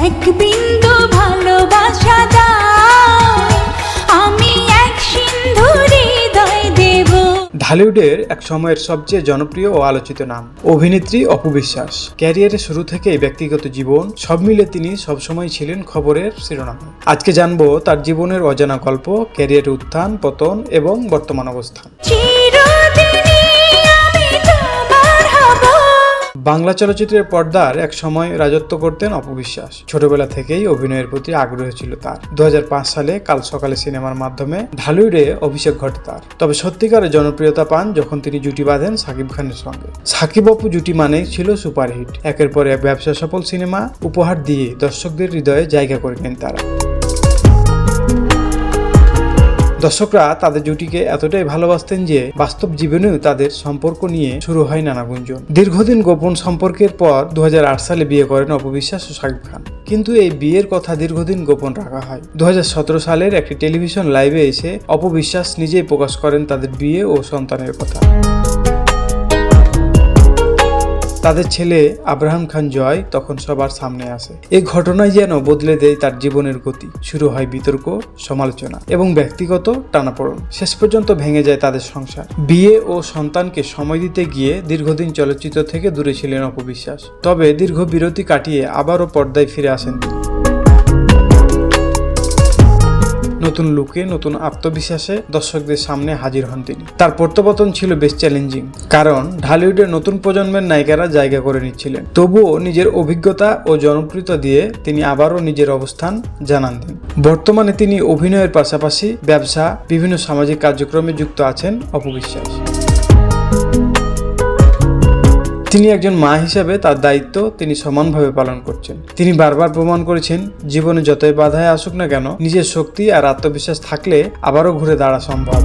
এক বিন্দু ভালোবাসা দাও, আমি এক সিন্ধু হৃদয় দেব। ঢালিউডের এক সময়ের সবচেয়ে জনপ্রিয় ও আলোচিত নাম অভিনেত্রী অপু বিশ্বাস। ক্যারিয়ারের শুরু থেকে ব্যক্তিগত জীবন সব মিলে তিনি সবসময় ছিলেন খবরের শিরোনামে। আজকে জানবো তার জীবনের অজানা গল্প, ক্যারিয়ারের উত্থান পতন এবং বর্তমান অবস্থান। বাংলা চলচ্চিত্রের পর্দার এক সময় রাজত্ব করতেন অপু বিশ্বাস। ছোটবেলা থেকেই অভিনয়ের প্রতি আগ্রহ ছিল তার। 2005 সালে কাল সকালে সিনেমার মাধ্যমে ঢালিউডে অভিষেক ঘটে তার। তবে সত্যিকারের জনপ্রিয়তা পান যখন তিনি জুটি বাঁধেন সাকিব খানের সঙ্গে। সাকিব অপু জুটি মানেই ছিল সুপারহিট। একের পর এক ব্যবসা সফল সিনেমা উপহার দিয়ে দর্শকদের হৃদয়ে জায়গা করে নেন তারা। দর্শকরা তাদের জুটিকে এতটাই ভালোবাসতেন যে বাস্তব জীবনেও তাদের সম্পর্ক নিয়ে শুরু হয় নানা গুঞ্জন। দীর্ঘদিন গোপন সম্পর্কের পর 2008 সালে বিয়ে করেন অপু বিশ্বাস ও সাকিব খান। কিন্তু এই বিয়ের কথা দীর্ঘদিন গোপন রাখা হয়। 2017 সালের একটি টেলিভিশন লাইভে এসে অপু বিশ্বাস নিজেই প্রকাশ করেন তাদের বিয়ে ও সন্তানের কথা। তাদের ছেলে আব্রাহাম খান জয় তখন সবার সামনে আসে। এই ঘটনায় যেন বদলে দেয় তার জীবনের গতি। শুরু হয় বিতর্ক, সমালোচনা এবং ব্যক্তিগত টানাপোড়েন। শেষ পর্যন্ত ভেঙে যায় তাদের সংসার। বিয়ে ও সন্তানকে সময় দিতে গিয়ে দীর্ঘদিন চলচ্চিত্র থেকে দূরে ছিলেন অপু বিশ্বাস। তবে দীর্ঘ বিরতি কাটিয়ে আবারও পর্দায় ফিরে আসেন তিনি। নতুন লুকে, নতুন আত্মবিশ্বাসে দর্শকদের সামনে হাজির হন তিনি। তার প্রত্যাবর্তন ছিল বেশ চ্যালেঞ্জিং, কারণ ঢালিউডের নতুন প্রজন্মের নায়িকারা জায়গা করে নিচ্ছিলেন। তবুও নিজের অভিজ্ঞতা ও জনপ্রিয়তা দিয়ে তিনি আবারও নিজের অবস্থান জানান দেন। বর্তমানে তিনি অভিনয়ের পাশাপাশি ব্যবসা, বিভিন্ন সামাজিক কার্যক্রমে যুক্ত আছেন অপু বিশ্বাস। তিনি একজন মা হিসেবে তার দায়িত্ব তিনি সমানভাবে পালন করছেন। তিনি বারবার প্রমাণ করেছেন জীবনে যতই বাধায় আসুক না কেন, নিজের শক্তি আর আত্মবিশ্বাস থাকলে আবারও ঘুরে দাঁড়া সম্ভব।